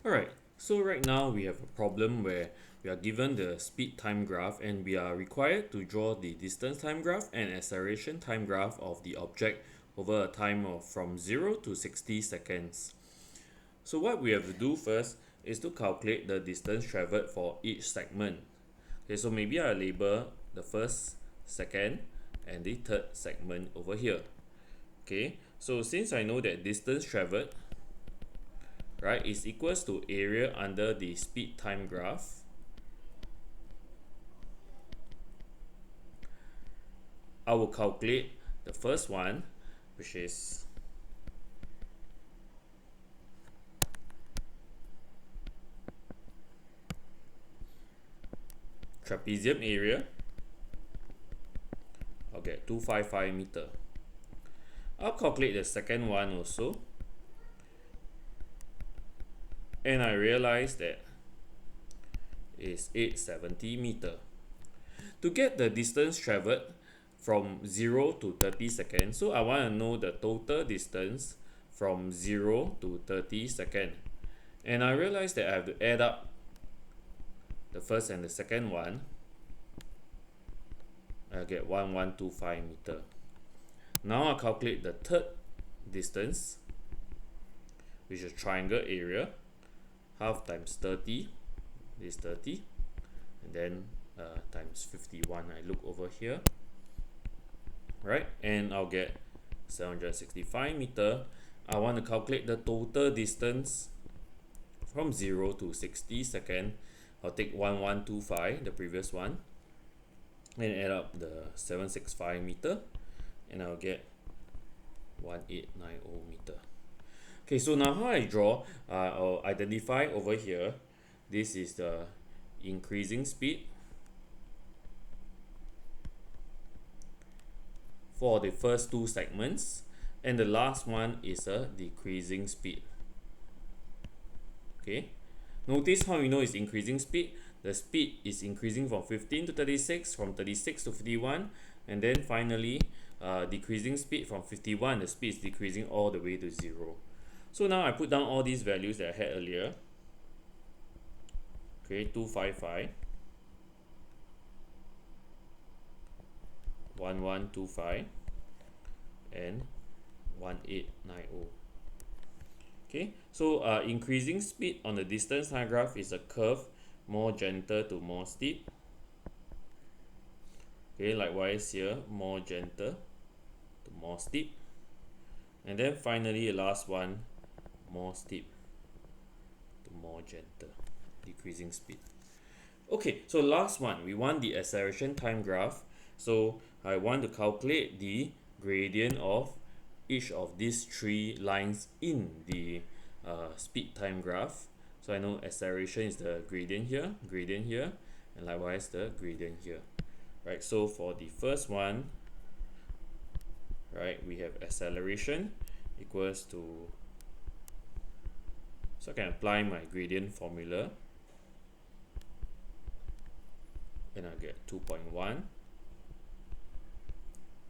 Alright, so right now we have a problem where we are given the speed time graph and we are required to draw the distance time graph and acceleration time graph of the object over a time of from 0 to 60 seconds. So what we have to do first is to calculate the distance traveled for each segment. Okay, so maybe I label the first, second, and the third segment over here. Okay, so since I know that distance traveled, right, is equals to area under the speed time graph, I will calculate the first one, which is trapezium area. I'll get 255 meter. I'll calculate the second one also, and I realize that is 870 meter. To get the distance traveled from 0 to 30 seconds, so I want to know the total distance from 0 to 30 seconds. And I realize that I have to add up the first and the second one. I get 1125 meter. Now I calculate the third distance, which is triangle area. Half times 30 is 30, and then times 51. I look over here, right, and I'll get 765 meter. I want to calculate the total distance from 0 to 60 seconds. I'll take 1125, the previous one, and add up the 765 meter, and I'll get 1890 meter. Okay, so now how I draw, I'll identify over here, this is the increasing speed for the first two segments, and the last one is a decreasing speed. Okay, notice how you know it's increasing speed. The speed is increasing from 15 to 36, from 36 to 51, and then finally decreasing speed from 51. The speed is decreasing all the way to 0. So now I put down all these values that I had earlier. Okay, 255, 1125, and 1890. Okay, so increasing speed on the distance time graph is a curve, more gentle to more steep. Okay, likewise here, more gentle to more steep. And then finally, the last one, more steep to more gentle, decreasing speed. Okay, so last one, we want the acceleration time graph. So I want to calculate the gradient of each of these three lines in the speed time graph. So I know acceleration is the gradient here, and likewise the gradient here. Right, so for the first one, right, we have acceleration equals to, so I can apply my gradient formula, and I get 2.1.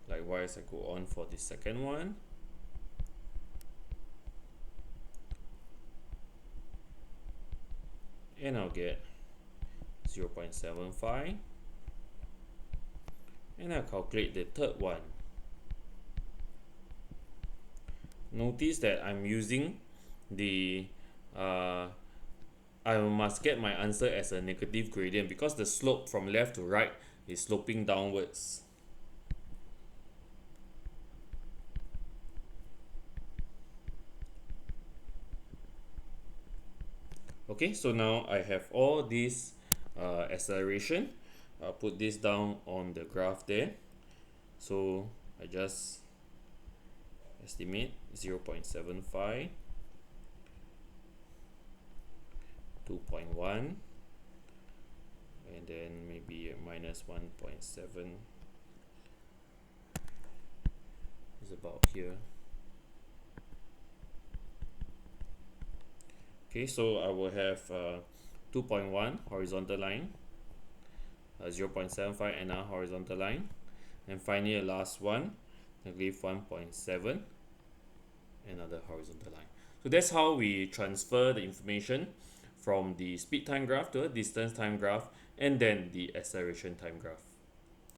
Likewise, I go on for the second one. And I'll get 0.75. And I'll calculate the third one. Notice that I'm using the I must get my answer as a negative gradient because the slope from left to right is sloping downwards. Okay, so now I have all this acceleration. I'll put this down on the graph there. So I just estimate 0.75, 2.1, and then maybe minus 1.7 is about here. Okay, so I will have 2.1 horizontal line, 0.75 another horizontal line, and finally the last one, negative 1.7, another horizontal line. So that's how we transfer the information from the speed time graph to a distance time graph and then the acceleration time graph.